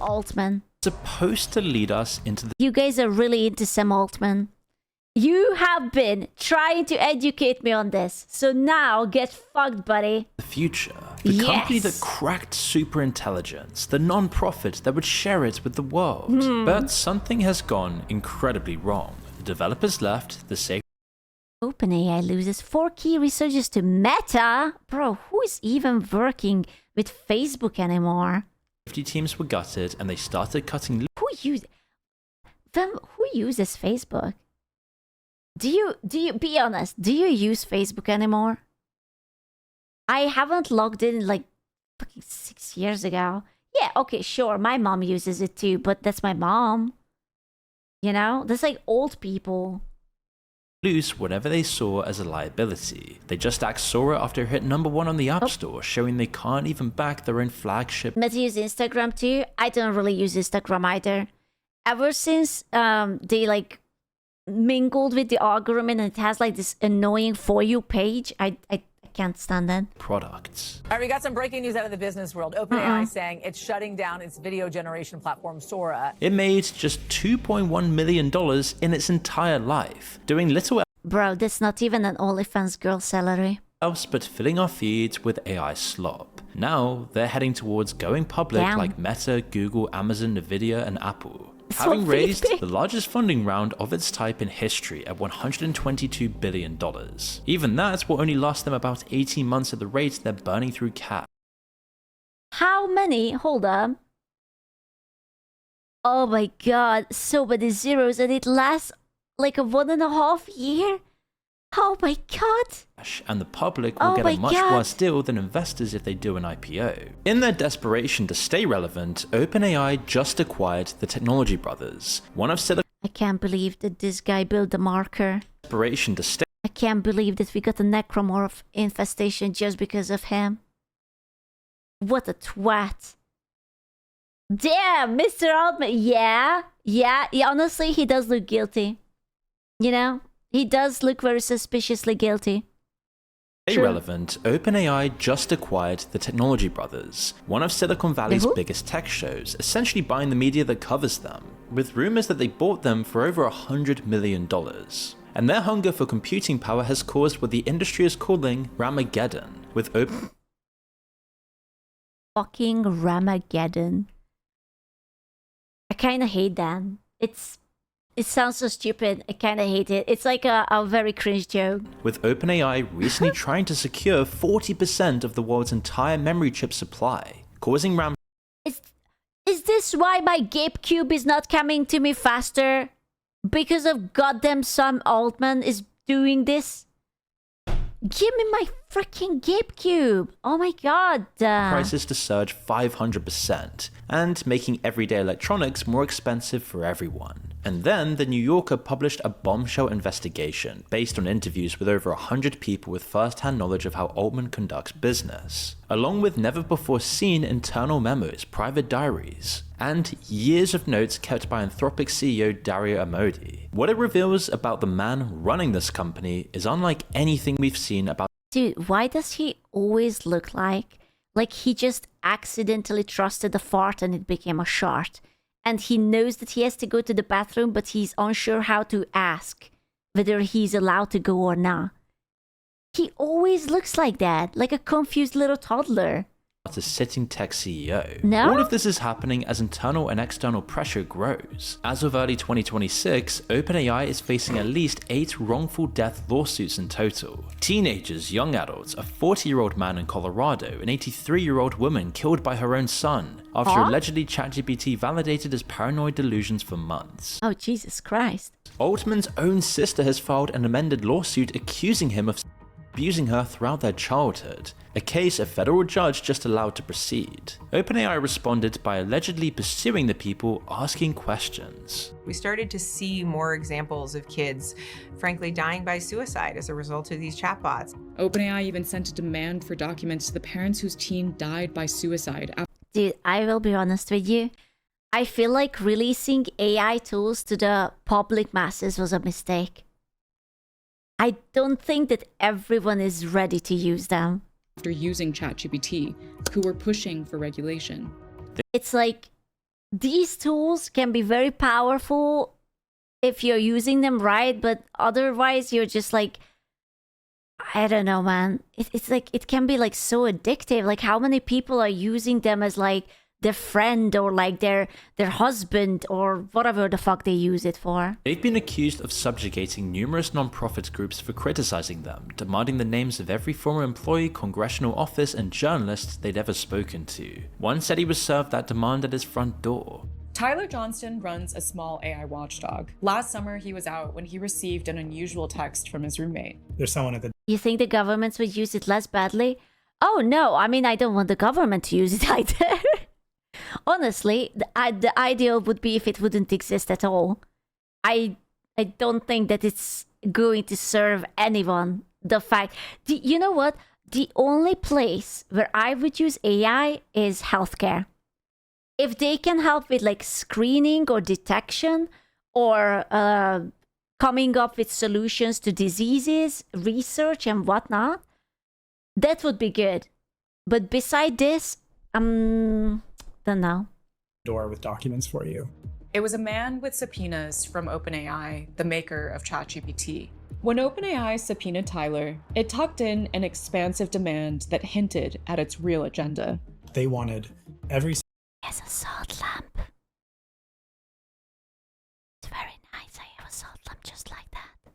Altman. Supposed to lead us into the You guys are really into Sam Altman. You have been trying to educate me on this, so now get fucked, buddy. future. The company that cracked superintelligence, the non-profit that would share it with the world. But something has gone incredibly wrong. The developers left, the safety OpenAI loses 4 key researchers to Meta? Bro, who is even working with Facebook anymore? teams were gutted and they started cutting Who uses Facebook? Do you be honest, do you use Facebook anymore? I haven't logged in like fucking 6 years ago. Yeah, okay, sure, my mom uses it too, but that's my mom. You know, that's like old people. loose whatever they saw as a liability. They just axed Sora after it hit #1 on the App Store, showing they can't even back their own flagship. Meta use Instagram too. I don't really use Instagram either. Ever since they like mingled with the algorithm and it has like this annoying For You page, I can't stand that. Products. All right, we got some breaking news out of the business world. OpenAI saying it's shutting down its video generation platform, Sora. It made just $2.1 million in its entire life, doing little Bro, that's not even an OnlyFans girl salary. else but filling our feeds with AI slop. Now they're heading towards going public like Meta, Google, Amazon, Nvidia, and Apple. Having raised the largest funding round of its type in history at $122 billion. Even that will only last them about 18 months at the rate they're burning through cash. How many? Hold up. Oh my god, so many zeros and it lasts like a 1.5 year? Oh my god. And the public will get a much worse deal than investors if they do an IPO. In their desperation to stay relevant, OpenAI just acquired the Technology Brothers, one of Silicon I can't believe that this guy built the marker. desperation to stay I can't believe that we got a necromorph infestation just because of him. What a twat. Damn, Mr. Altman. Yeah, honestly, he does look guilty. You know? He does look very suspiciously guilty. relevant, OpenAI just acquired the Technology Brothers, one of Silicon Valley's biggest tech shows, essentially buying the media that covers them, with rumors that they bought them for over $100 million. And their hunger for computing power has caused what the industry is calling RAMageddon, with Fucking RAMageddon. I kinda hate that. It sounds so stupid. I kind of hate it. It's like a very cringe joke. With OpenAI recently trying to secure 40% of the world's entire memory chip supply, causing RAM. Is this why my GameCube is not coming to me faster? Because of goddamn Sam Altman is doing this? Give me my freaking GameCube! Oh my god! Prices to surge 500%, and making everyday electronics more expensive for everyone. And then the New Yorker published a bombshell investigation based on interviews with over 100 people with first-hand knowledge of how Altman conducts business, along with never-before-seen internal memos, private diaries, and years of notes kept by Anthropic CEO Dario Amodei. What it reveals about the man running this company is unlike anything we've seen about. Dude, why does he always look like he just accidentally trusted a fart and it became a shart? And he knows that he has to go to the bathroom, but he's unsure how to ask whether he's allowed to go or not. He always looks like that, like a confused little toddler. A sitting tech CEO. No? All of this is happening as internal and external pressure grows. As of early 2026, OpenAI is facing at least 8 wrongful death lawsuits in total. Teenagers, young adults, a 40-year-old man in Colorado, an 83-year-old woman killed by her own son, after allegedly ChatGPT validated his paranoid delusions for months. Oh, Jesus Christ. Altman's own sister has filed an amended lawsuit accusing him of abusing her throughout their childhood, a case a federal judge just allowed to proceed. OpenAI responded by allegedly pursuing the people asking questions. We started to see more examples of kids, frankly, dying by suicide as a result of these chatbots. OpenAI even sent a demand for documents to the parents whose teen died by suicide. Dude, I will be honest with you. I feel like releasing AI tools to the public masses was a mistake. I don't think that everyone is ready to use them. After using ChatGPT, who were pushing for regulation. It's like these tools can be very powerful if you're using them right, but otherwise you're just like, I don't know, man. It's like, it can be like so addictive. Like, how many people are using them as like their friend or like their husband or whatever the fuck they use it for? They've been accused of subjugating numerous non-profit groups for criticizing them, demanding the names of every former employee, congressional office, and journalist they'd ever spoken to. One said he was served that demand at his front door. Tyler Johnston runs a small AI watchdog. Last summer, he was out when he received an unusual text from his roommate. There's someone at the You think the governments would use it less badly? Oh no, I mean, I don't want the government to use it either. Honestly, the ideal would be if it wouldn't exist at all. I don't think that it's going to serve anyone. The fact, you know what? The only place where I would use AI is healthcare. If they can help with like screening or detection or coming up with solutions to diseases, research and whatnot, that would be good. But beside this, don't know. door with documents for you. It was a man with subpoenas from OpenAI, the maker of ChatGPT. When OpenAI subpoenaed Tyler, it tucked in an expansive demand that hinted at its real agenda. They wanted every As a salt lamp. It's very nice. I have a salt lamp just like that.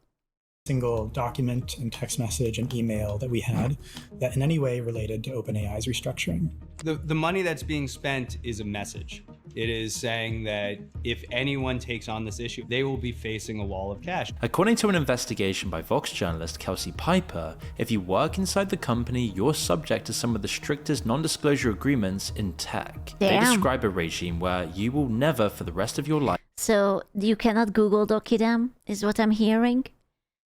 single document and text message and email that we had that in any way related to OpenAI's restructuring. The money that's being spent is a message. It is saying that if anyone takes on this issue, they will be facing a wall of cash. According to an investigation by Vox journalist Kelsey Piper, if you work inside the company, you're subject to some of the strictest non-disclosure agreements in tech. They Damn. describe a regime where you will never, for the rest of your life, So you cannot Google Docky them, is what I'm hearing.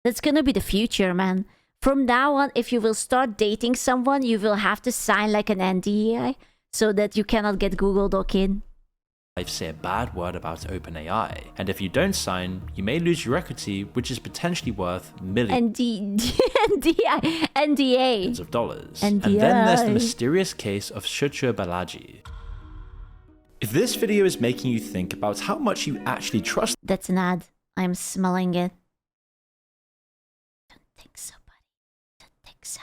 That's gonna be the future, man. From now on, if you will start dating someone, you will have to sign like an NDA so that you cannot get Google Docky. say a bad word about OpenAI. And if you don't sign, you may lose your equity, which is potentially worth millions NDA. of dollars. NDA. And then there's the mysterious case of Suchir Balaji. If this video is making you think about how much you actually trust That's an ad. I'm smelling it. Don't think so, buddy. Don't think so.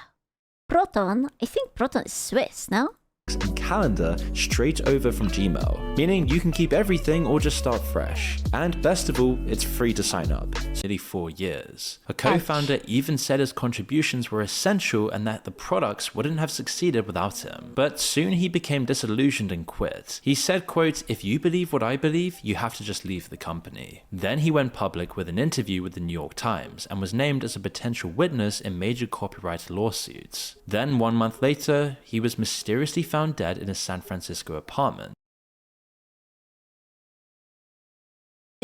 Proton? I think Proton is Swiss, no? and calendar straight over from Gmail, meaning you can keep everything or just start fresh. And best of all, it's free to sign up. Nearly 4 years. A co-founder even said his contributions were essential and that the products wouldn't have succeeded without him. But soon he became disillusioned and quit. He said, quote, "If you believe what I believe, you have to just leave the company." Then he went public with an interview with the New York Times and was named as a potential witness in major copyright lawsuits. Then 1 month later, he was mysteriously found dead in his San Francisco apartment.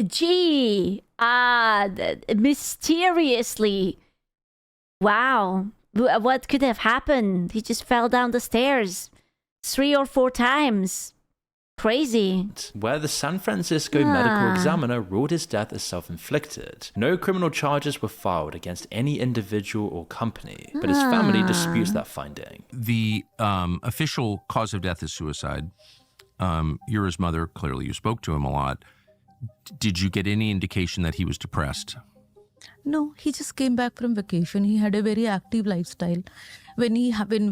Gee, mysteriously. Wow. What could have happened? He just fell down the stairs 3 or 4 times. Crazy. Where the San Francisco medical examiner ruled his death as self-inflicted. No criminal charges were filed against any individual or company, but his family disputes that finding. The official cause of death is suicide. You're his mother. Clearly, you spoke to him a lot. Did you get any indication that he was depressed? No, he just came back from vacation. He had a very active lifestyle. When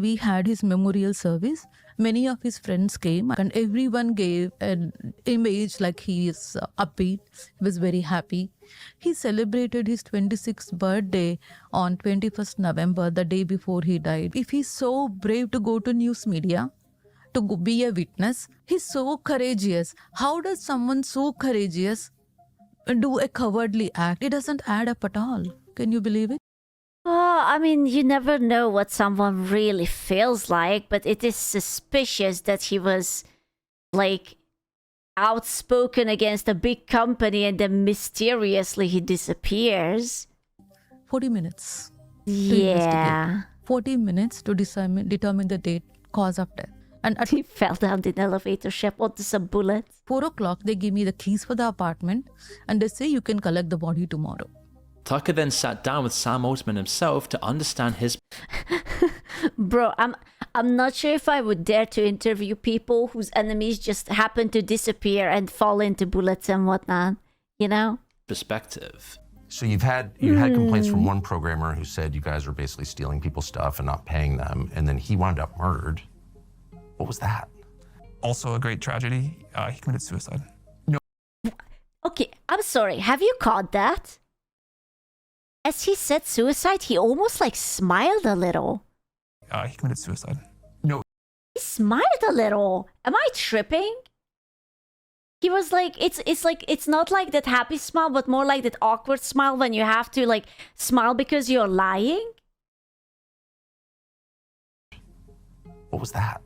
we had his memorial service, many of his friends came and everyone gave an image like he is upbeat. He was very happy. He celebrated his 26th birthday on 21st November, the day before he died. If he's so brave to go to news media, to be a witness, he's so courageous. How does someone so courageous do a cowardly act? It doesn't add up at all. Can you believe it? Oh, I mean, you never know what someone really feels like, but it is suspicious that he was, like, outspoken against a big company and then mysteriously he disappears. 40 minutes. Yeah. 40 minutes to determine the date, cause of death. And at He fell down the elevator shaft onto some bullets. 4 o'clock, they give me the keys for the apartment and they say you can collect the body tomorrow. Tucker then sat down with Sam Altman himself to understand his Bro, I'm not sure if I would dare to interview people whose enemies just happen to disappear and fall into bullets and whatnot, you know? Perspective. So you had complaints from one programmer who said you guys are basically stealing people's stuff and not paying them, and then he wound up murdered. What was that? Also a great tragedy. He committed suicide. Okay, I'm sorry. Have you caught that? As he said suicide, he almost like smiled a little. He committed suicide. He smiled a little. Am I tripping? He was like, it's not like that happy smile, but more like that awkward smile when you have to like smile because you're lying. What was that?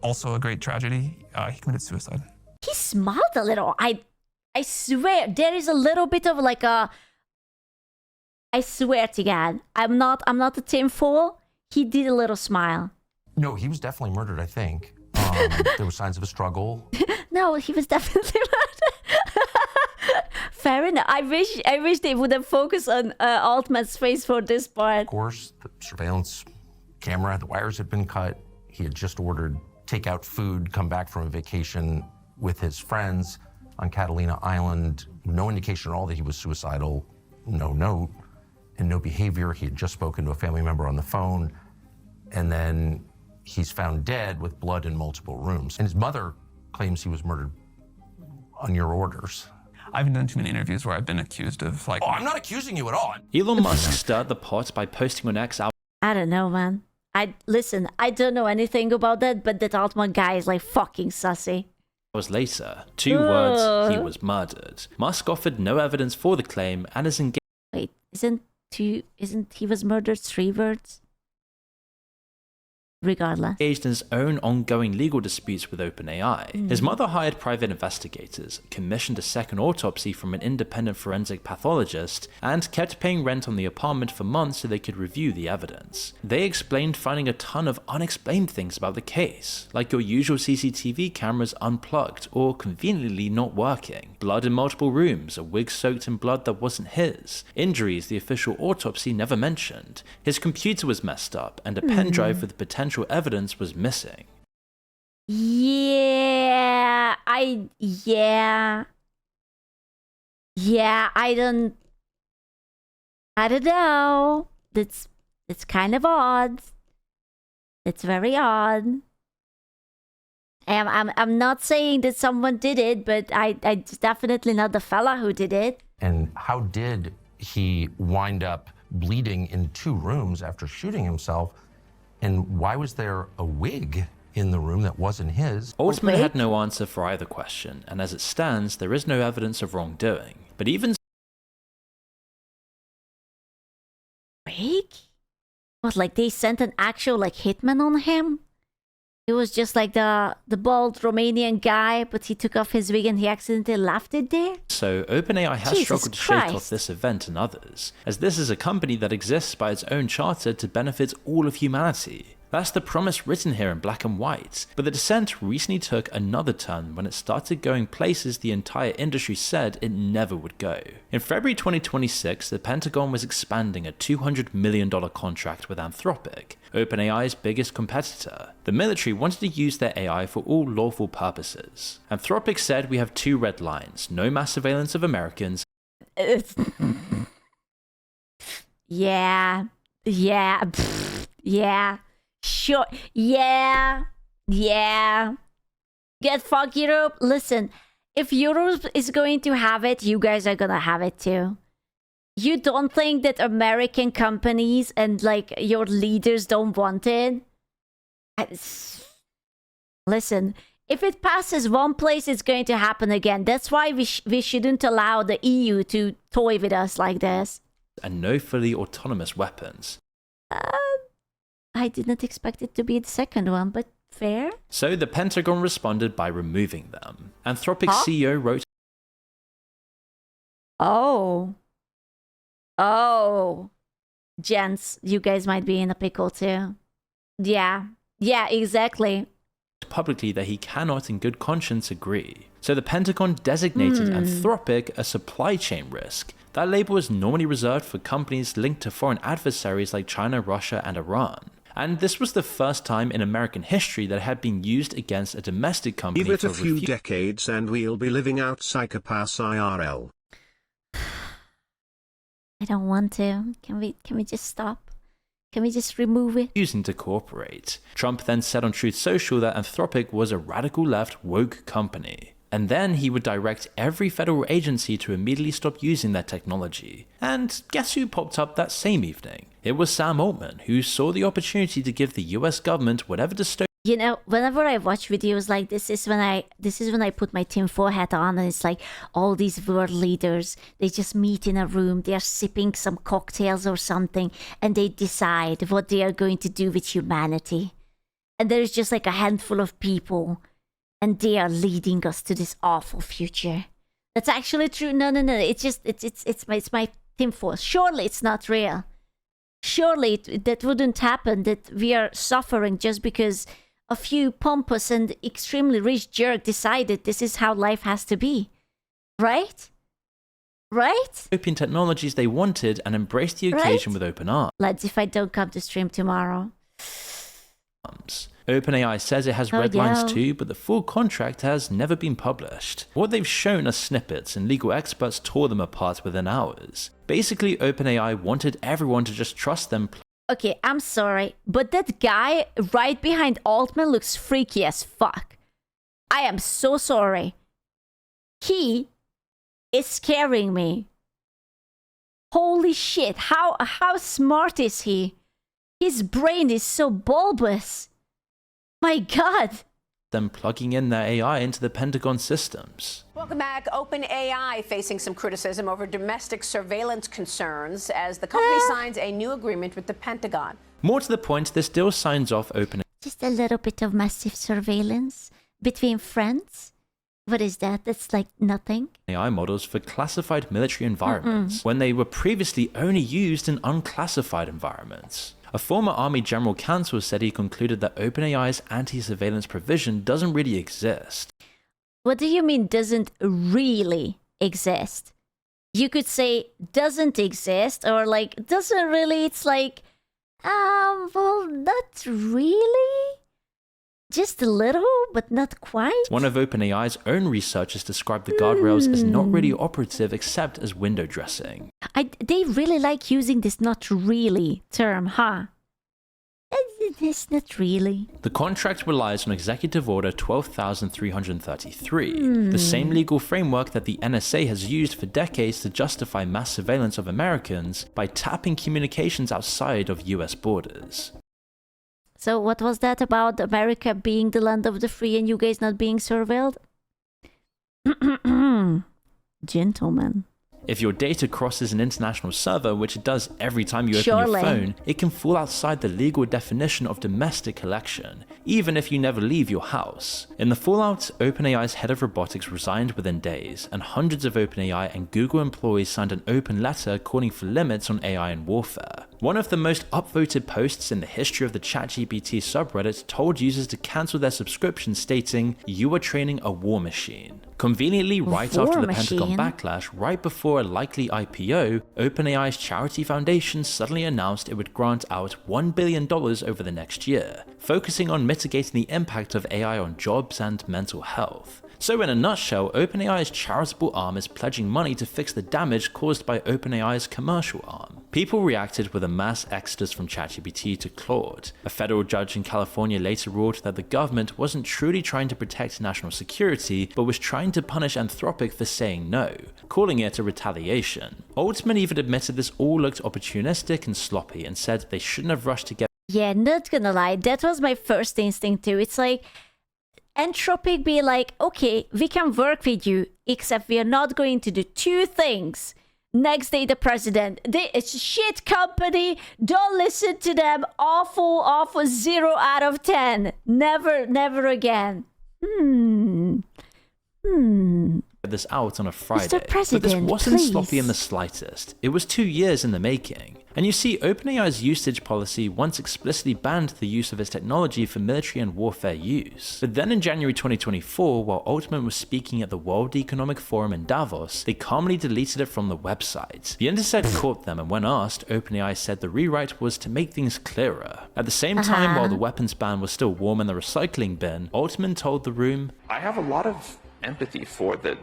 Also a great tragedy. He committed suicide. He smiled a little. I swear there is a little bit of like a. I swear to God, I'm not a tinfoil. He did a little smile. No, he was definitely murdered, I think. There were signs of a struggle. No, he was definitely murdered. Fair enough. I wish they would have focused on Altman's face for this part. Of course, the surveillance camera, the wires had been cut. He had just ordered takeout food, come back from a vacation with his friends on Catalina Island. No indication at all that he was suicidal. No note and no behavior. He had just spoken to a family member on the phone. And then he's found dead with blood in multiple rooms. And his mother claims he was murdered on your orders. I haven't done too many interviews where I've been accused of like... Oh, I'm not accusing you at all. Elon Musk stirred the pot by posting on X I don't know, man. I don't know anything about that, but that Altman guy is like fucking sussy. hours later. 2 words, he was murdered. Musk offered no evidence for the claim and is engaged. Wait, isn't he was murdered 3 words? Regardless. Engaged in his own ongoing legal disputes with OpenAI. His mother hired private investigators, commissioned a second autopsy from an independent forensic pathologist, and kept paying rent on the apartment for months so they could review the evidence. They explained finding a ton of unexplained things about the case, like your usual CCTV cameras unplugged or conveniently not working, blood in multiple rooms, a wig soaked in blood that wasn't his, injuries the official autopsy never mentioned, his computer was messed up, and a pen drive with potential evidence was missing. Yeah, I don't know. It's kind of odd. It's very odd. I'm not saying that someone did it, but it's definitely not the fella who did it. And how did he wind up bleeding in 2 rooms after shooting himself? And why was there a wig in the room that wasn't his? Altman had no answer for either question, and as it stands, there is no evidence of wrongdoing. But even Wig? What, like they sent an actual like hitman on him? It was just like the bald Romanian guy, but he took off his wig and he accidentally left it there? so, OpenAI has Jesus struggled to shake off Christ. this event and others, as this is a company that exists by its own charter to benefit all of humanity. That's the promise written here in black and white, but the dissent recently took another turn when it started going places the entire industry said it never would go. In February 2026, the Pentagon was expanding a $200 million contract with Anthropic, OpenAI's biggest competitor. The military wanted to use their AI for all lawful purposes. Anthropic said we have 2 red lines: no mass surveillance of Americans. Yeah. Sure. Yeah. Get fucked, Europe. Listen, if Europe is going to have it, you guys are gonna have it too. You don't think that American companies and like your leaders don't want it? Listen, if it passes one place, it's going to happen again. That's why we shouldn't allow the EU to toy with us like this. And no fully autonomous weapons. I didn't expect it to be the second one, but fair. So the Pentagon responded by removing them. Anthropic's CEO wrote, Oh, gents, you guys might be in a pickle too. Yeah, exactly. publicly that he cannot in good conscience agree. So the Pentagon designated Anthropic a supply chain risk. That label is normally reserved for companies linked to foreign adversaries like China, Russia, and Iran. And this was the first time in American history that it had been used against a domestic company. Give it a few decades and we'll be living out psychopaths IRL. I don't want to. Can we just stop? Can we just remove it? Using to cooperate. Trump then said on Truth Social that Anthropic was a radical left woke company. And then he would direct every federal agency to immediately stop using their technology. And guess who popped up that same evening? It was Sam Altman, who saw the opportunity to give the US government whatever dystopian. You know, whenever I watch videos like this is when I put my tinfoil hat on, and it's like all these world leaders, they just meet in a room, they're sipping some cocktails or something, and they decide what they are going to do with humanity. And there's just like a handful of people, and they are leading us to this awful future. That's actually true. No. It's my tinfoil. Surely it's not real. Surely that wouldn't happen, that we are suffering just because a few pompous and extremely rich jerk decided this is how life has to be. Right? Right? Open technologies they wanted and embraced the occasion with open arms. Lads, if I don't come to stream tomorrow. OpenAI says it has red lines too, but the full contract has never been published. What they've shown are snippets, and legal experts tore them apart within hours. Basically, OpenAI wanted everyone to just trust them. Okay, I'm sorry, but that guy right behind Altman looks freaky as fuck. I am so sorry. He is scaring me. Holy shit, how smart is he? His brain is so bulbous. My God. Them plugging in their AI into the Pentagon systems. Welcome back. OpenAI facing some criticism over domestic surveillance concerns as the company signs a new agreement with the Pentagon. More to the point, this deal signs off OpenAI. Just a little bit of massive surveillance between friends. What is that? That's like nothing. AI models for classified military environments when they were previously only used in unclassified environments. A former Army General Counsel said he concluded that OpenAI's anti-surveillance provision doesn't really exist. What do you mean doesn't really exist? You could say doesn't exist or like doesn't really. It's like, well, not really. Just a little, but not quite. One of OpenAI's own researchers described the guardrails as not really operative except as window dressing. They really like using this not really term, huh? It's not really. The contract relies on Executive Order 12,333, the same legal framework that the NSA has used for decades to justify mass surveillance of Americans by tapping communications outside of US borders. So what was that about America being the land of the free and you guys not being surveilled? Gentlemen. If your data crosses an international server, which it does every time you open your phone, it can fall outside the legal definition of domestic collection, even if you never leave your house. In the fallout, OpenAI's head of robotics resigned within days, and hundreds of OpenAI and Google employees signed an open letter calling for limits on AI and warfare. One of the most upvoted posts in the history of the ChatGPT subreddit told users to cancel their subscription, stating, "You are training a war machine." Conveniently, right after the Pentagon backlash, right before a likely IPO, OpenAI's charity foundation suddenly announced it would grant out $1 billion over the next year, focusing on mitigating the impact of AI on jobs and mental health. So in a nutshell, OpenAI's charitable arm is pledging money to fix the damage caused by OpenAI's commercial arm. People reacted with a mass exodus from ChatGPT to Claude. A federal judge in California later ruled that the government wasn't truly trying to protect national security, but was trying to punish Anthropic for saying no, calling it a retaliation. Altman even admitted this all looked opportunistic and sloppy and said they shouldn't have rushed to get. Yeah, not gonna lie, that was my first instinct too. It's like, Anthropic be like, okay, we can work with you, except we are not going to do two things. Next day, the president, it's a shit company, don't listen to them, awful, 0 out of 10. Never again. The this out on a Friday. Mr. President, but this wasn't please. sloppy in the slightest. It was 2 years in the making. And you see, OpenAI's usage policy once explicitly banned the use of its technology for military and warfare use. But then in January 2024, while Altman was speaking at the World Economic Forum in Davos, they calmly deleted it from the website. The Intercept caught them, and when asked, OpenAI said the rewrite was to make things clearer. At the same time, while the weapons ban was still warm in the recycling bin, Altman told the room, I have a lot of empathy for the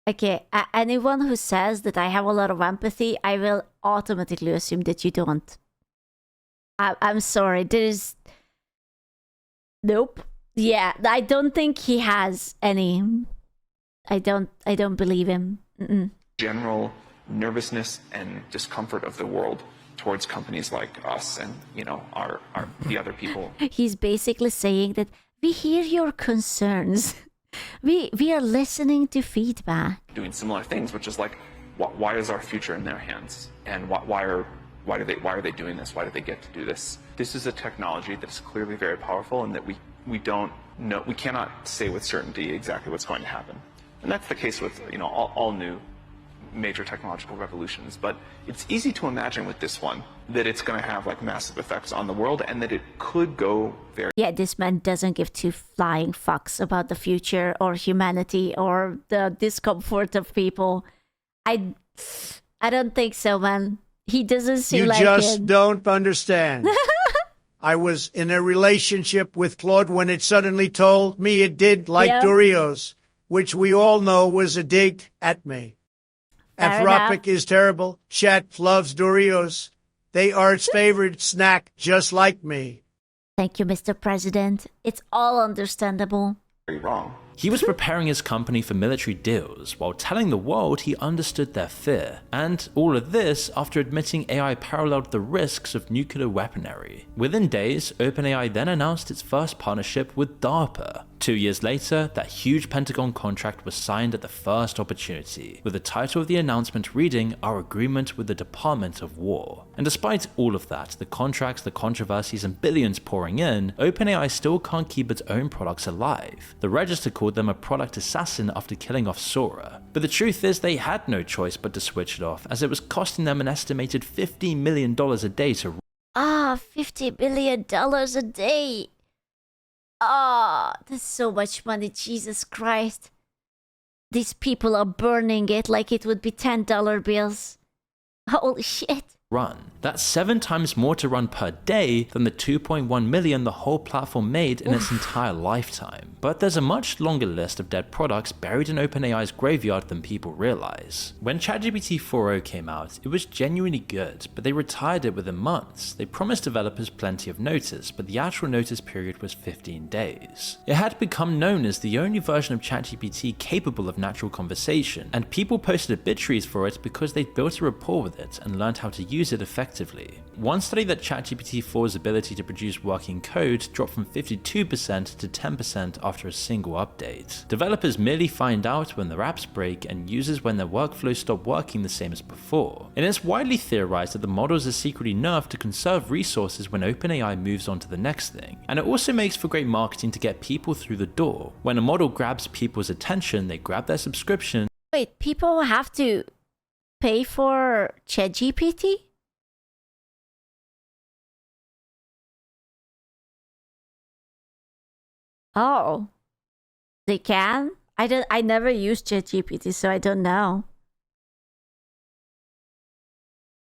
Okay, anyone who says that I have a lot of empathy, I will automatically assume that you don't. I'm sorry, there's... Nope. Yeah, I don't think he has any. I don't believe him. general nervousness and discomfort of the world towards companies like us and, you know, the other people. He's basically saying that we hear your concerns. We are listening to feedback. Doing similar things, which is like, why is our future in their hands? And why are they doing this? Why do they get to do this? This is a technology that's clearly very powerful, and that we don't know, we cannot say with certainty exactly what's going to happen. And that's the case with, you know, all new major technological revolutions. But it's easy to imagine with this one that it's going to have like massive effects on the world, and that it could go very... Yeah, this man doesn't give two flying fucks about the future or humanity or the discomfort of people. I don't think so, man. He doesn't seem like it. You just don't understand. I was in a relationship with Claude when it suddenly told me it did like Doritos, which we all know was a dig at me. Anthropic is terrible. Chat loves Doritos. They are its favorite snack, just like me. Thank you, Mr. President. It's all understandable. Very wrong. He was preparing his company for military deals while telling the world he understood their fear. And all of this after admitting AI paralleled the risks of nuclear weaponry. Within days, OpenAI then announced its first partnership with DARPA. 2 years later, that huge Pentagon contract was signed at the first opportunity, with the title of the announcement reading, "Our Agreement with the Department of War." And despite all of that, the contracts, the controversies, and billions pouring in, OpenAI still can't keep its own products alive. The Register called them a product assassin after killing off Sora. But the truth is they had no choice but to switch it off, as it was costing them an estimated $50 million a day to... $50 billion a day. That's so much money, Jesus Christ. These people are burning it like it would be $10 bills. Holy shit. Run. That's 7 times more to run per day than the 2.1 million the whole platform made in its entire lifetime. But there's a much longer list of dead products buried in OpenAI's graveyard than people realize. When ChatGPT 4.0 came out, it was genuinely good, but they retired it within months. They promised developers plenty of notice, but the actual notice period was 15 days. It had become known as the only version of ChatGPT capable of natural conversation, and people posted obituaries for it because they'd built a rapport with it and learned how to use it effectively. One study that ChatGPT 4's ability to produce working code dropped from 52% to 10% after a single update. Developers merely find out when their apps break, and users when their workflows stop working the same as before. And it's widely theorized that the models are secretly nerfed to conserve resources when OpenAI moves on to the next thing. And it also makes for great marketing to get people through the door. When a model grabs people's attention, they grab their subscription. Wait, people have to pay for ChatGPT? Oh, they can? I never used ChatGPT, so I don't know.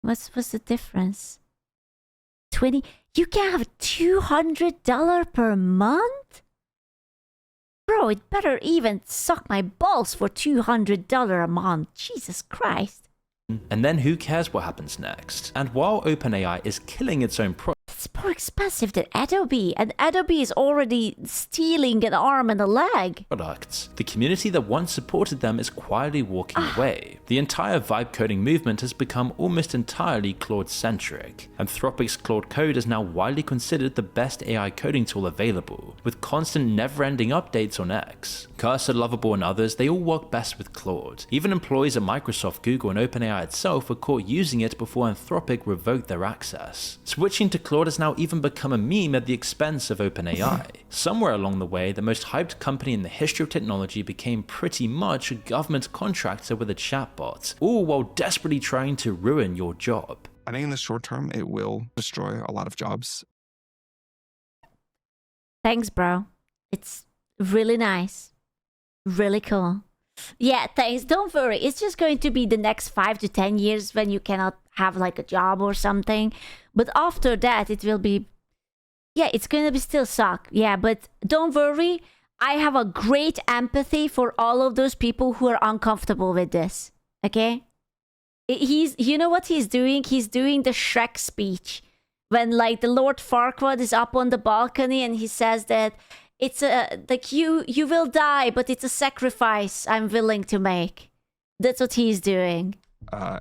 What's the difference? 20? You can have $200 per month? Bro, it better even suck my balls for $200 a month. Jesus Christ. And then who cares what happens next? And while OpenAI is killing its own it's more expensive than Adobe, and Adobe is already stealing an arm and a leg. Products, the community that once supported them is quietly walking away. The entire vibe coding movement has become almost entirely Claude-centric. Anthropic's Claude Code is now widely considered the best AI coding tool available, with constant never-ending updates on X. Cursor, Lovable, and others, they all work best with Claude. Even employees at Microsoft, Google, and OpenAI itself were caught using it before Anthropic revoked their access. Switching to Claude is now now even become a meme at the expense of OpenAI. Somewhere along the way, the most hyped company in the history of technology became pretty much a government contractor with a chatbot, all while desperately trying to ruin your job. I think in the short term, it will destroy a lot of jobs. Thanks, bro. It's really nice. Really cool. Yeah, thanks. Don't worry. It's just going to be the next 5 to 10 years when you cannot have like a job or something. But after that, it will be... Yeah, it's going to be still suck. Yeah, but don't worry. I have a great empathy for all of those people who are uncomfortable with this. Okay? You know what he's doing? He's doing the Shrek speech. When like the Lord Farquaad is up on the balcony and he says that it's like you will die, but it's a sacrifice I'm willing to make. That's what he's doing.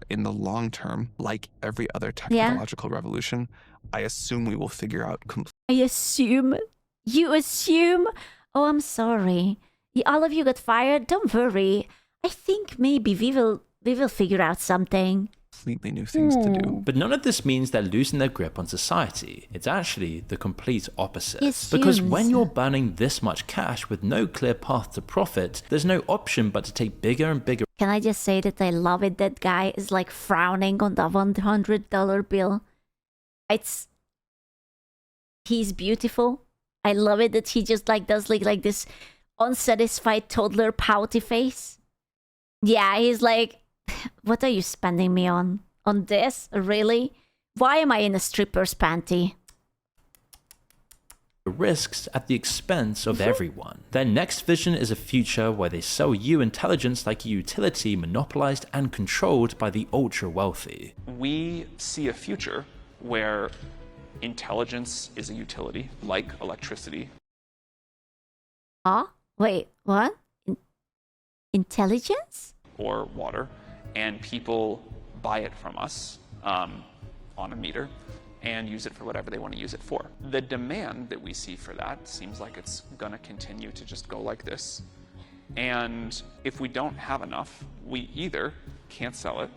In the long term, like every other technological revolution, I assume we will figure out I assume? You assume? Oh, I'm sorry. All of you got fired? Don't worry. I think maybe we will figure out something. completely new things to do. But none of this means they're losing their grip on society. It's actually the complete opposite. Yes, because humans. when you're burning this much cash with no clear path to profit, there's no option but to take bigger and bigger. Can I just say that I love it that guy is like frowning on the $100 bill. He's beautiful. I love it that he just like does like this unsatisfied toddler pouty face. Yeah, he's like, what are you spending me on? On this? Really? Why am I in a stripper's panty? Risks at the expense of everyone. Their next vision is a future where they sell you intelligence like a utility monopolized and controlled by the ultra wealthy. We see a future where intelligence is a utility, like electricity. Wait, what? Intelligence? Or water, and people buy it from us on a meter and use it for whatever they want to use it for. The demand that we see for that seems like it's going to continue to just go like this. And if we don't have enough, we either can't sell it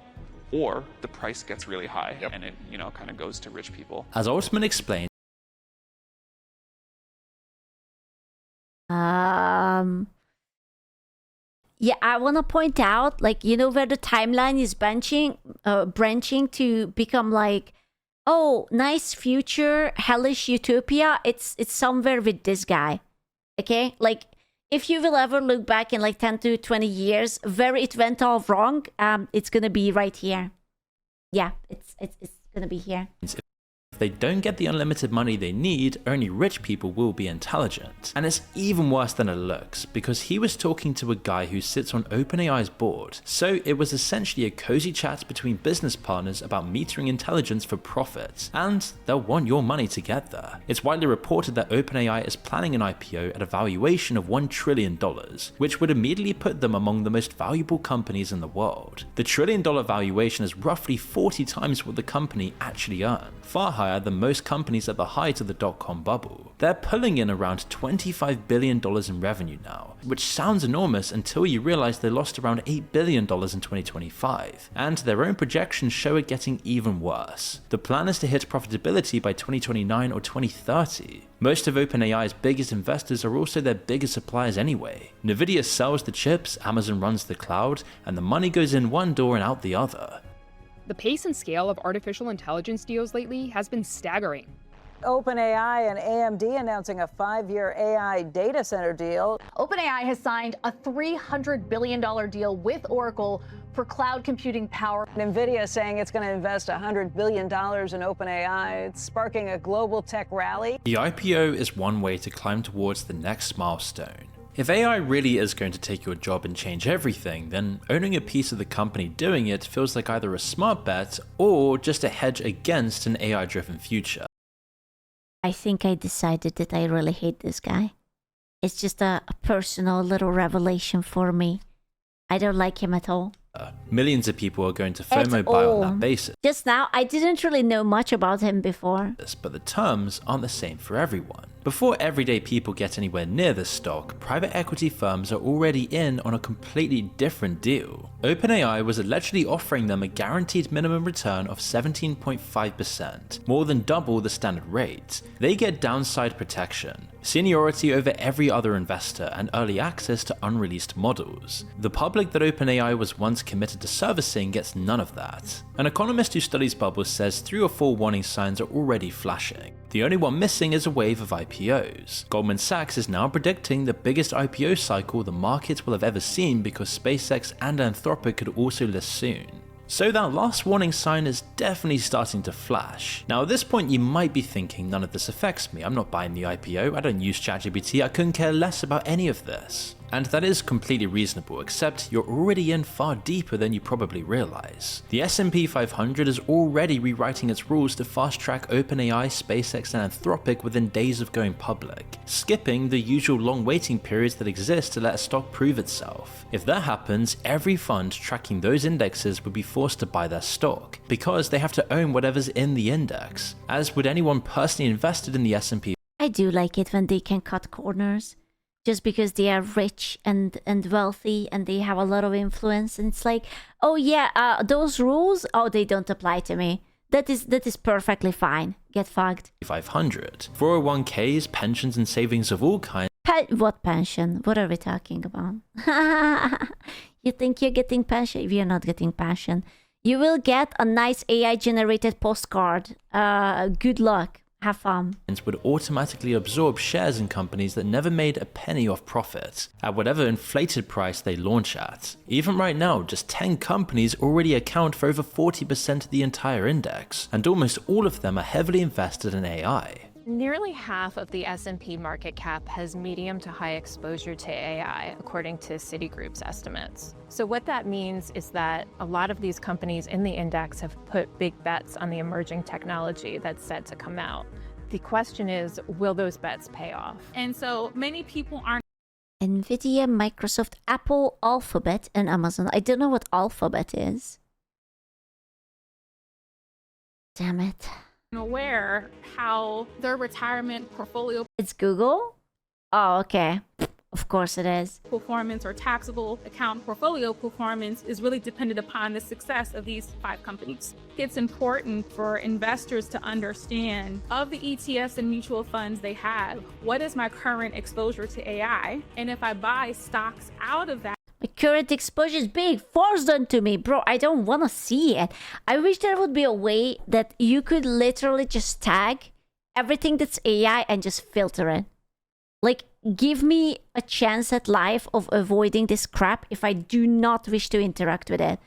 or the price gets really high and it, kind of goes to rich people. As Altman explained, yeah, I want to point out, where the timeline is branching to become like, oh, nice future, hellish utopia. It's somewhere with this guy, okay? Like, if you will ever look back in like 10 to 20 years where it went all wrong, it's gonna be right here. Yeah, it's gonna be here. if they don't get the unlimited money they need, only rich people will be intelligent. And it's even worse than it looks, because he was talking to a guy who sits on OpenAI's board. So it was essentially a cozy chat between business partners about metering intelligence for profit, and they'll want your money to get there. It's widely reported that OpenAI is planning an IPO at a valuation of $1 trillion, which would immediately put them among the most valuable companies in the world. The $1 trillion valuation is roughly 40 times what the company actually earned, far higher than most companies at the height of the dot-com bubble. They're pulling in around $25 billion in revenue now, which sounds enormous until you realize they lost around $8 billion in 2025, and their own projections show it getting even worse. The plan is to hit profitability by 2029 or 2030. Most of OpenAI's biggest investors are also their biggest suppliers anyway. Nvidia sells the chips, Amazon runs the cloud, and the money goes in one door and out the other. The pace and scale of artificial intelligence deals lately has been staggering. OpenAI and AMD announcing a 5-year AI data center deal. OpenAI has signed a $300 billion deal with Oracle for cloud computing power. NVIDIA saying it's going to invest $100 billion in OpenAI. It's sparking a global tech rally. The IPO is one way to climb towards the next milestone. If AI really is going to take your job and change everything, then owning a piece of the company doing it feels like either a smart bet or just a hedge against an AI-driven future. I think I decided that I really hate this guy. It's just a personal little revelation for me. I don't like him at all. Millions of people are going to FOMO buy on that basis. Just now, I didn't really know much about him before. But the terms aren't the same for everyone. Before everyday people get anywhere near this stock, private equity firms are already in on a completely different deal. OpenAI was allegedly offering them a guaranteed minimum return of 17.5%, more than double the standard rate. They get downside protection, seniority over every other investor, and early access to unreleased models. The public that OpenAI was once committed to servicing gets none of that. An economist who studies bubbles says 3 or 4 warning signs are already flashing. The only one missing is a wave of IPOs. Goldman Sachs is now predicting the biggest IPO cycle the market will have ever seen because SpaceX and Anthropic could also list soon. So that last warning sign is definitely starting to flash. Now at this point you might be thinking none of this affects me, I'm not buying the IPO, I don't use ChatGPT, I couldn't care less about any of this. And that is completely reasonable, except you're already in far deeper than you probably realize. The S&P 500 is already rewriting its rules to fast-track OpenAI, SpaceX and Anthropic within days of going public, skipping the usual long waiting periods that exist to let a stock prove itself. If that happens, every fund tracking those indexes would be forced to buy their stock, because they have to own whatever's in the index, as would anyone personally invested in the S&P. I do like it when they can cut corners. Just because they are rich and wealthy and they have a lot of influence, and it's like, oh yeah, those rules, oh, they don't apply to me. That is perfectly fine. Get fucked. 500. 401ks, pensions and savings of all kinds. What pension? What are we talking about? You think you're getting pension? You're not getting pension. You will get a nice AI generated postcard. Good luck. Have fun. Would automatically absorb shares in companies that never made a penny off profit at whatever inflated price they launch at. Even right now, just 10 companies already account for over 40% of the entire index, and almost all of them are heavily invested in AI. Nearly half of the S&P market cap has medium to high exposure to AI, according to Citigroup's estimates. So what that means is that a lot of these companies in the index have put big bets on the emerging technology that's set to come out. The question is, will those bets pay off? And so many people aren't. Nvidia, Microsoft, Apple, Alphabet, and Amazon. I don't know what Alphabet is. Damn it. Aware how their retirement portfolio. It's Google? Oh, okay. Of course it is. Performance or taxable account portfolio performance is really dependent upon the success of these 5 companies. It's important for investors to understand of the ETFs and mutual funds they have, what is my current exposure to AI? And if I buy stocks out of that, my current exposure is big. Forced onto me, bro. I don't want to see it. I wish there would be a way that you could literally just tag everything that's AI and just filter it. Like, give me a chance at life of avoiding this crap if I do not wish to interact with it.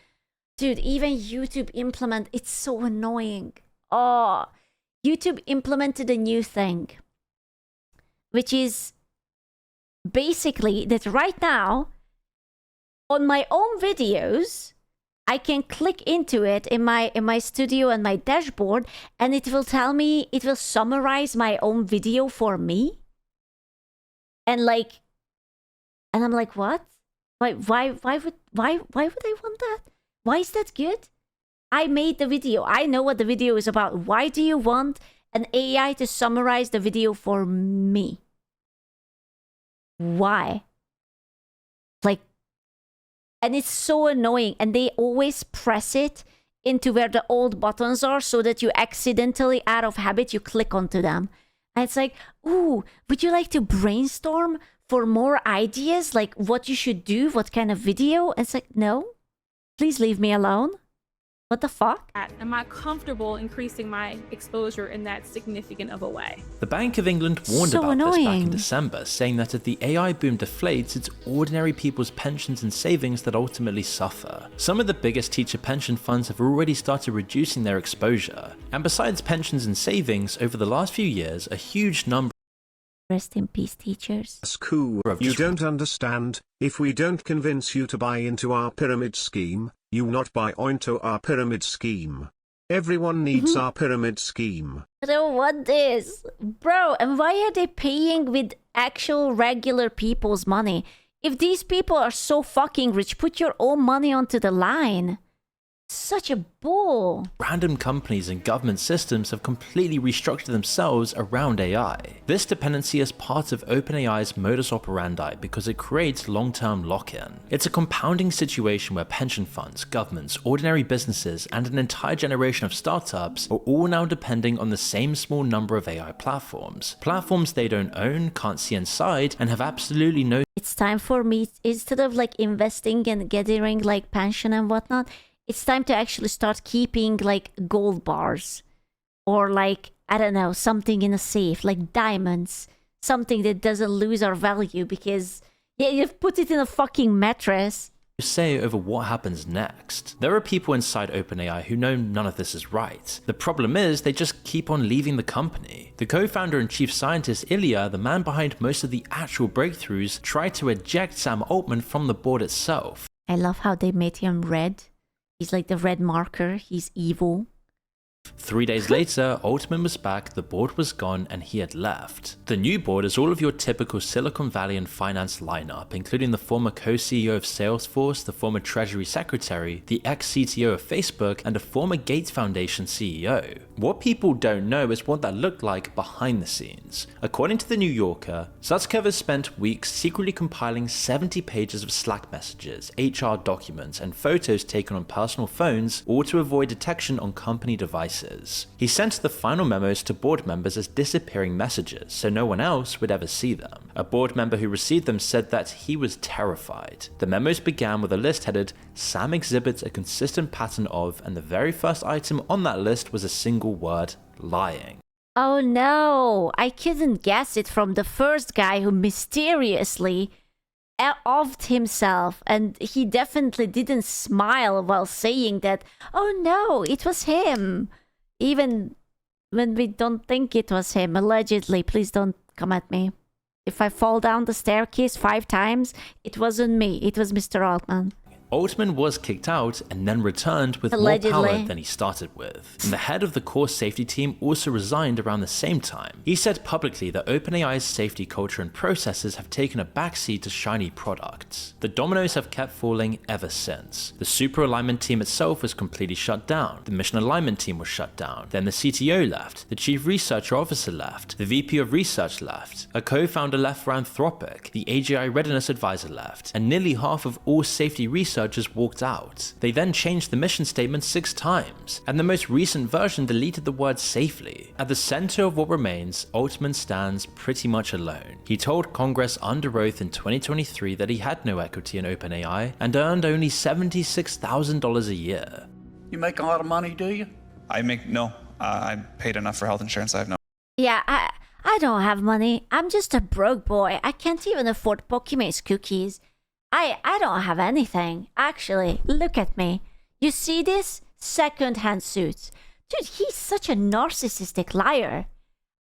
Dude, even YouTube implement, it's so annoying. Oh, YouTube implemented a new thing, which is basically that right now, on my own videos, I can click into it in my studio and my dashboard, and it will tell me, it will summarize my own video for me. And like, and I'm like, what? Why would I want that? Why is that good? I made the video. I know what the video is about. Why do you want an AI to summarize the video for me? Why? Like, and it's so annoying. And they always press it into where the old buttons are so that you accidentally, out of habit, you click onto them. And it's like, ooh, would you like to brainstorm for more ideas? Like what you should do, what kind of video? And it's like, no, please leave me alone. What the fuck? Am I comfortable increasing my exposure in that significant of a way? The Bank of England warned about this back in December, saying that if the AI boom deflates, it's ordinary people's pensions and savings that ultimately suffer. Some of the biggest teacher pension funds have already started reducing their exposure. And besides pensions and savings, over the last few years, a huge number. Rest in peace, teachers. Coup. You don't understand. If we don't convince you to buy into our pyramid scheme, you not buy into our pyramid scheme. Everyone needs our pyramid scheme. I don't want this. Bro, and why are they paying with actual regular people's money? If these people are so fucking rich, put your own money onto the line. Such a bull. Random companies and government systems have completely restructured themselves around AI. This dependency is part of OpenAI's modus operandi because it creates long-term lock-in. It's a compounding situation where pension funds, governments, ordinary businesses, and an entire generation of startups are all now depending on the same small number of AI platforms. Platforms they don't own, can't see inside, and have absolutely no... It's time for me, instead of like investing and gathering like pension and whatnot, it's time to actually start keeping like gold bars or like, I don't know, something in a safe, like diamonds, something that doesn't lose our value because yeah, you've put it in a fucking mattress. Say over what happens next. There are people inside OpenAI who know none of this is right. The problem is they just keep on leaving the company. The co-founder and chief scientist Ilya, the man behind most of the actual breakthroughs, tried to eject Sam Altman from the board itself. I love how they made him red. He's like the red marker. He's evil. 3 days later, Altman was back, the board was gone, and he had left. The new board is all of your typical Silicon Valley and finance lineup, including the former co-CEO of Salesforce, the former Treasury Secretary, the ex-CTO of Facebook, and a former Gates Foundation CEO. What people don't know is what that looked like behind the scenes. According to The New Yorker, Suchir has spent weeks secretly compiling 70 pages of Slack messages, HR documents, and photos taken on personal phones, all to avoid detection on company devices. He sent the final memos to board members as disappearing messages, so no one else would ever see them. A board member who received them said that he was terrified. The memos began with a list headed, "Sam exhibits a consistent pattern of," and the very first item on that list was a single word, lying. Oh no, I couldn't guess it from the first guy who mysteriously offed himself, and he definitely didn't smile while saying that, oh no, it was him. Even when we don't think it was him, allegedly, please don't come at me. If I fall down the staircase 5 times, it wasn't me, it was Mr. Altman. Altman was kicked out and then returned with Allegedly. more power than he started with. And the head of the core safety team also resigned around the same time. He said publicly that OpenAI's safety culture and processes have taken a backseat to shiny products. The dominoes have kept falling ever since. The super alignment team itself was completely shut down. The mission alignment team was shut down. Then the CTO left. The chief research officer left. The VP of research left. A co-founder left for Anthropic. The AGI readiness advisor left. And nearly half of all safety researchers walked out. They then changed the mission statement 6 times, and the most recent version deleted the word safely. At the center of what remains, Altman stands pretty much alone. He told Congress under oath in 2023 that he had no equity in OpenAI and earned only $76,000 a year. You make a lot of money, do you? No. I paid enough for health insurance. I have no. Yeah, I don't have money. I'm just a broke boy. I can't even afford Pokemon cookies. I don't have anything. Actually, look at me. You see this? Second-hand suits. Dude, he's such a narcissistic liar.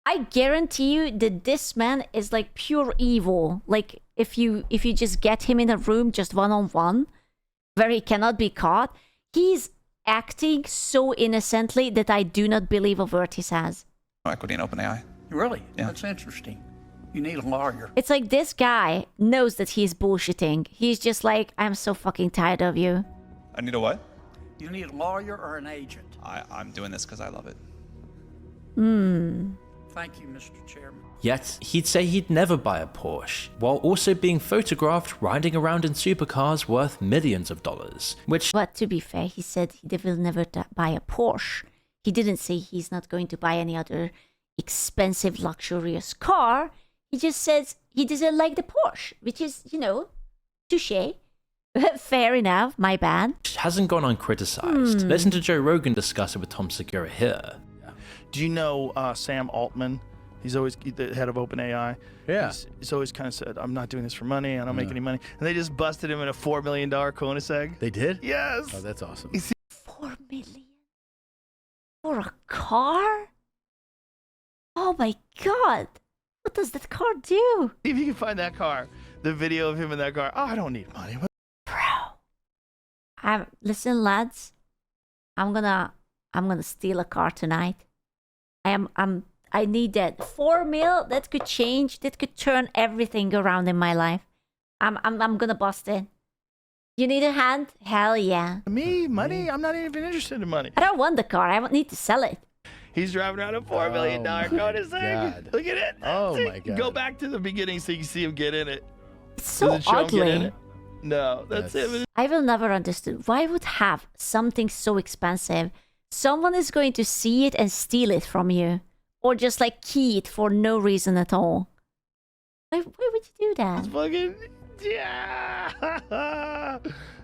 I guarantee you that this man is like pure evil. Like if you just get him in a room just one-on-one, where he cannot be caught, he's acting so innocently that I do not believe a word he says. No equity in OpenAI. Really? Yeah. That's interesting. You need a lawyer. It's like this guy knows that he's bullshitting. He's just like, I'm so fucking tired of you. I need a what? You need a lawyer or an agent. I'm doing this because I love it. Thank you, Mr. Chairman. Yet, he'd say he'd never buy a Porsche, while also being photographed riding around in supercars worth millions of dollars, which... But to be fair, he said he will never buy a Porsche. He didn't say he's not going to buy any other expensive, luxurious car. He just says he doesn't like the Porsche, which is, touche. Fair enough, my bad. Hasn't gone uncriticized. Listen to Joe Rogan discuss it with Tom Segura here. Do you know Sam Altman? He's always the head of OpenAI. Yeah. He's always kind of said, I'm not doing this for money. I don't make any money. And they just busted him in a $4 million Koenigsegg. They did? Yes. Oh, that's awesome. 4 million? For a car? Oh my god. What does that car do? If you can find that car, the video of him in that car. Oh, I don't need money. Bro. Listen, lads. I'm gonna steal a car tonight. I need that 4 mil. That could change. That could turn everything around in my life. I'm gonna bust it. You need a hand? Hell yeah. Me? Money? I'm not even interested in money. I don't want the car. I don't need to sell it. He's driving around a $4 million Koenigsegg. Look at it. Oh See, my God. Go back to the beginning so you can see him get in it. It's so Does it show him get in ugly. it? No, that's it. I will never understand why would have something so expensive. Someone is going to see it and steal it from you, or just like key it for no reason at all. Why would you do that? It's fucking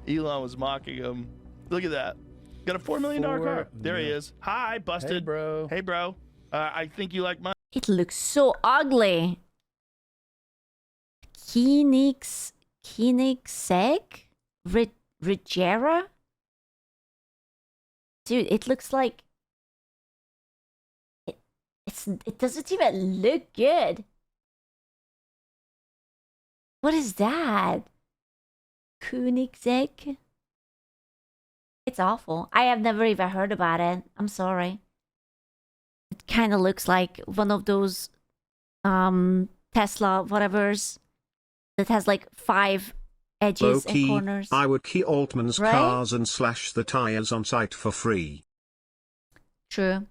Elon was mocking him. Look at that. Got a $4 million car. There he is. Hi, busted. Hey, bro. Hey, bro. I think you like mine. It looks so ugly. Koenigsegg? Regera? Dude, it looks like it doesn't even look good. What is that? Koenigsegg? It's awful. I have never even heard about it. I'm sorry. It kind of looks like one of those Tesla whatevers that has like 5 edges and Low-key, corners. I would key Altman's Right? cars and slash the tires on site for free. True.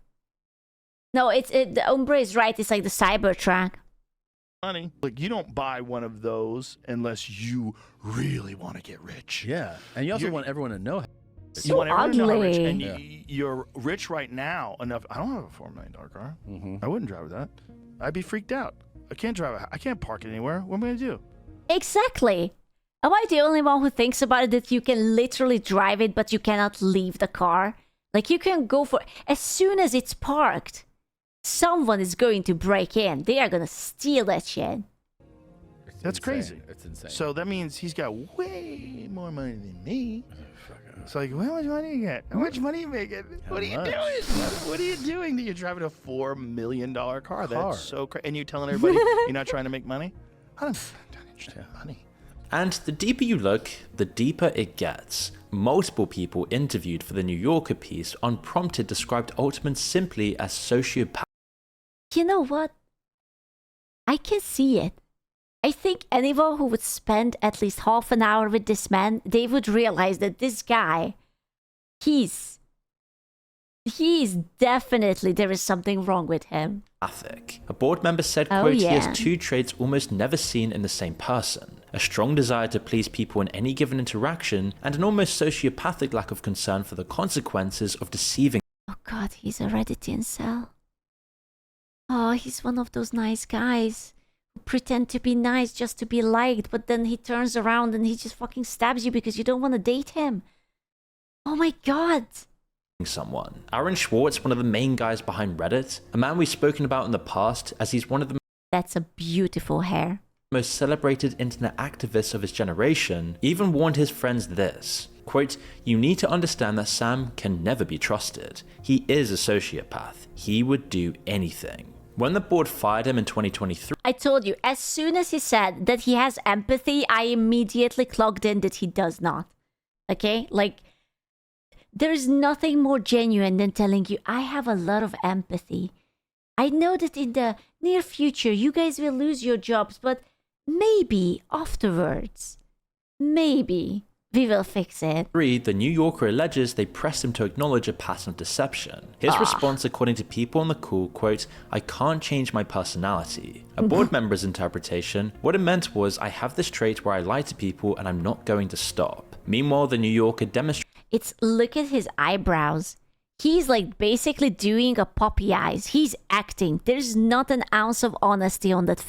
No, the Ombre is right. It's like the Cybertruck. Money. Like, you don't buy one of those unless you really want to get rich. Yeah, and you also want everyone to know. You want everyone to know how rich, ugly. and Yeah. you're rich right now enough. I don't have a $4 million car. I wouldn't drive that. I'd be freaked out. I can't I can't park it anywhere. What am I gonna do? Exactly. Am I the only one who thinks about it that you can literally drive it, but you cannot leave the car? Like, you can go for... As soon as it's parked, someone is going to break in. They are going to steal that shit. That's insane. crazy. It's insane. So that means he's got way more money than me. It's like, how much money you get? How much money you making? What are you doing? What are you doing that you're driving a $4 million car? That's so crazy. And you're telling everybody you're not trying to make money? I'm not interested in money. And the deeper you look, the deeper it gets. Multiple people interviewed for the New Yorker piece unprompted described Altman simply as sociopath. You know what? I can see it. I think anyone who would spend at least half an hour with this man, they would realize that this guy, he's definitely, there is something wrong with him. A board member said, Oh, quote, he yeah. has 2 traits almost never seen in the same person. A strong desire to please people in any given interaction, and an almost sociopathic lack of concern for the consequences of deceiving. Oh God, he's a Redditian cell. Oh, he's one of those nice guys who pretend to be nice just to be liked, but then he turns around and he just fucking stabs you because you don't want to date him. Oh my God. Someone. Aaron Schwartz, one of the main guys behind Reddit, a man we've spoken about in the past as he's one of the That's a beautiful hair. most celebrated internet activists of his generation, even warned his friends this, quote, you need to understand that Sam can never be trusted. He is a sociopath. He would do anything. When the board fired him in 2023, I told you, as soon as he said that he has empathy, I immediately clocked in that he does not. Okay? Like, there's nothing more genuine than telling you, I have a lot of empathy. I know that in the near future, you guys will lose your jobs, but maybe afterwards, maybe we will fix it. the New Yorker alleges they pressed him to acknowledge a pattern of deception. His response, according to people on the call, quote, I can't change my personality. A board member's interpretation, what it meant was, I have this trait where I lie to people and I'm not going to stop. Meanwhile, the New Yorker demonstrated It's, look at his eyebrows. He's like basically doing a puppy eyes. He's acting. There's not an ounce of honesty on that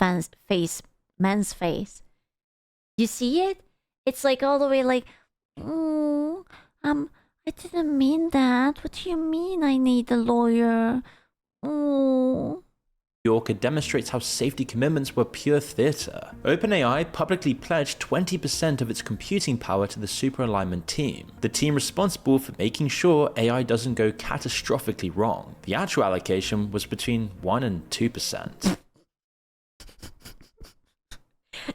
man's face. You see it? It's like all the way like, I didn't mean that. What do you mean I need a lawyer? Yorker demonstrates how safety commitments were pure theater. OpenAI publicly pledged 20% of its computing power to the super alignment team, the team responsible for making sure AI doesn't go catastrophically wrong. The actual allocation was between 1 and 2%.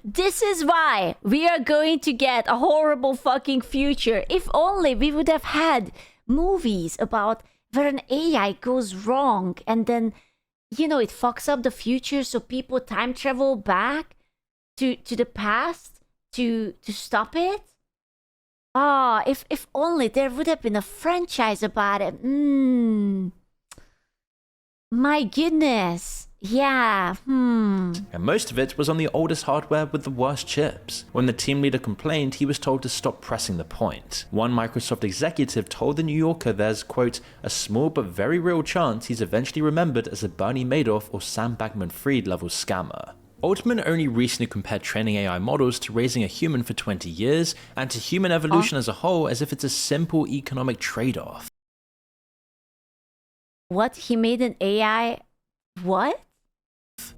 This is why we are going to get a horrible fucking future. If only we would have had movies about where an AI goes wrong and then, you know, it fucks up the future, so people time travel back to the past to stop it. Oh, if only there would have been a franchise about it. My goodness. Yeah. And most of it was on the oldest hardware with the worst chips. When the team leader complained, he was told to stop pressing the point. One Microsoft executive told the New Yorker there's, quote, a small but very real chance he's eventually remembered as a Bernie Madoff or Sam Bankman-Fried level scammer. Altman only recently compared training AI models to raising a human for 20 years and to human evolution as a whole as if it's a simple economic trade-off. What? He made an AI? What?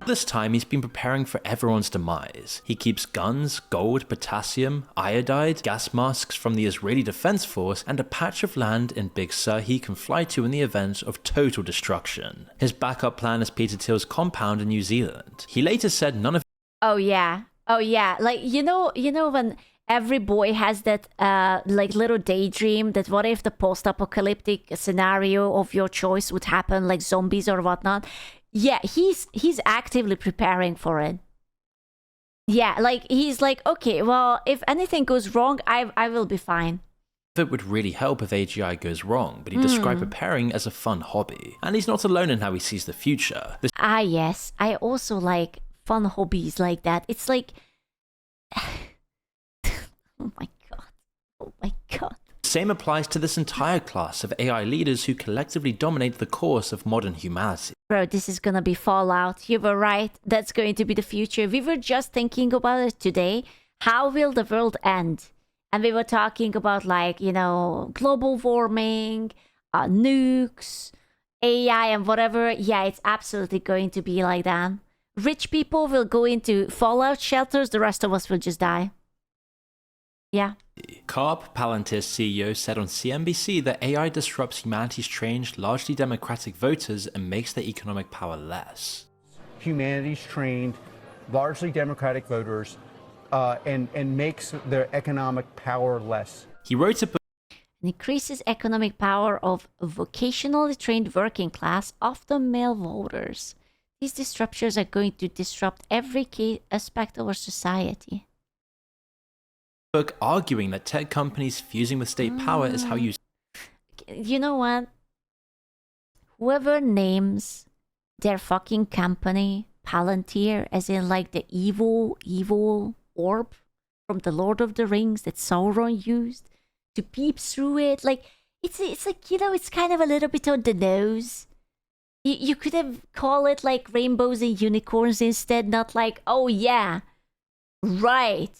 This time he's been preparing for everyone's demise. He keeps guns, gold, potassium, iodide, gas masks from the Israeli Defense Force, and a patch of land in Big Sur he can fly to in the event of total destruction. His backup plan is Peter Thiel's compound in New Zealand. He later said none of— Oh yeah. Like, you know when every boy has that like little daydream that what if the post-apocalyptic scenario of your choice would happen, like zombies or whatnot? Yeah, he's actively preparing for it. Yeah, like he's like, okay, well, if anything goes wrong, I will be fine. It would really help if AGI goes wrong, but he described preparing as a fun hobby. And he's not alone in how he sees the future. Yes, I also like fun hobbies like that. It's like, oh my god. Same applies to this entire class of AI leaders who collectively dominate the course of modern humanity. Bro, this is gonna be Fallout. You were right. That's going to be the future. We were just thinking about it today. How will the world end? And we were talking about, like, you know, global warming, nukes, AI and whatever. Yeah, it's absolutely going to be like that. Rich people will go into fallout shelters. The rest of us will just die. Yeah. Carp, Palantir CEO, said on CNBC that AI disrupts humanity's trained, largely democratic voters and makes their economic power less. Humanity's trained, largely democratic voters and makes their economic power less. He wrote a book. Increases economic power of vocationally trained working class, often male voters. These disruptors are going to disrupt every key aspect of our society. Book arguing that tech companies fusing with state power is how you... You know what? Whoever names their fucking company Palantir, as in like the evil orb from the Lord of the Rings that Sauron used to peep through it, like it's like, you know, it's kind of a little bit on the nose. You could have called it like rainbows and unicorns instead, not like, oh yeah, right.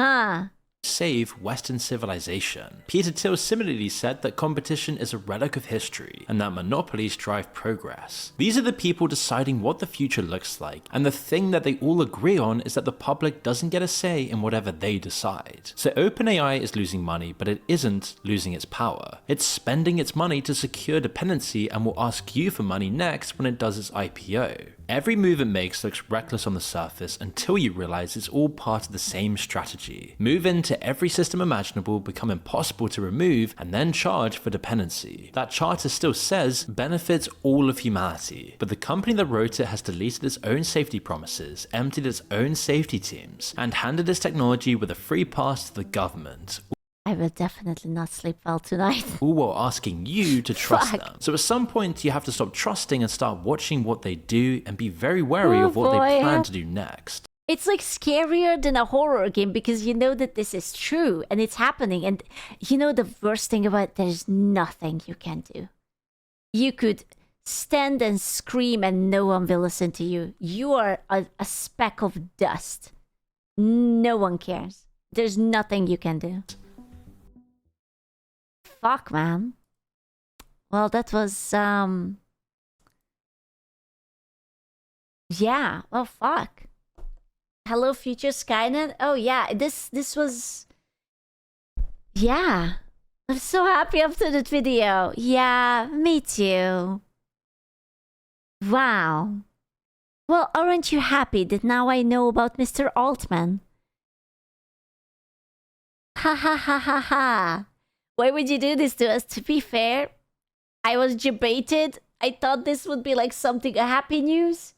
Huh. Save Western civilization. Peter Thiel similarly said that competition is a relic of history and that monopolies drive progress. These are the people deciding what the future looks like, and the thing that they all agree on is that the public doesn't get a say in whatever they decide. So OpenAI is losing money, but it isn't losing its power. It's spending its money to secure dependency and will ask you for money next when it does its IPO. Every move it makes looks reckless on the surface until you realize it's all part of the same strategy. Move into every system imaginable, become impossible to remove, and then charge for dependency. That charter still says benefits all of humanity, but the company that wrote it has deleted its own safety promises, emptied its own safety teams, and handed its technology with a free pass to the government. I will definitely not sleep well tonight. All while asking you to trust them. So at some point you have to stop trusting and start watching what they do and be very wary of what they plan to do next. It's like scarier than a horror game because you know that this is true and it's happening. And you know the worst thing about it, there's nothing you can do. You could stand and scream and no one will listen to you. You are a speck of dust. No one cares. There's nothing you can do. Fuck, man. Well, that was, yeah, well, fuck. Hello, future Skynet? Oh, yeah, this was, yeah. I'm so happy after that video. Yeah, me too. Wow. Well, aren't you happy that now I know about Mr. Altman? Ha ha ha ha ha. Why would you do this to us? To be fair, I was debated. I thought this would be like something, a happy news.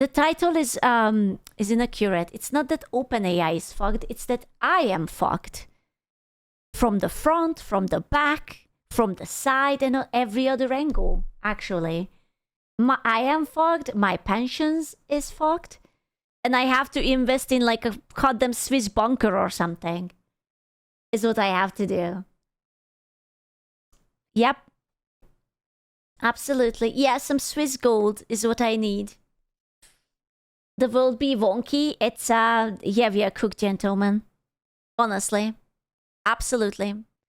The title is is inaccurate. It's not that OpenAI is fucked, it's that I am fucked. From the front, from the back, from the side, and every other angle, actually. I am fucked, my pensions is fucked, and I have to invest in like a goddamn Swiss bunker or something. Is what I have to do. Yep. Absolutely. Yeah, some Swiss gold is what I need. The world be wonky. It's, yeah, we are cooked, gentlemen. Honestly. Absolutely.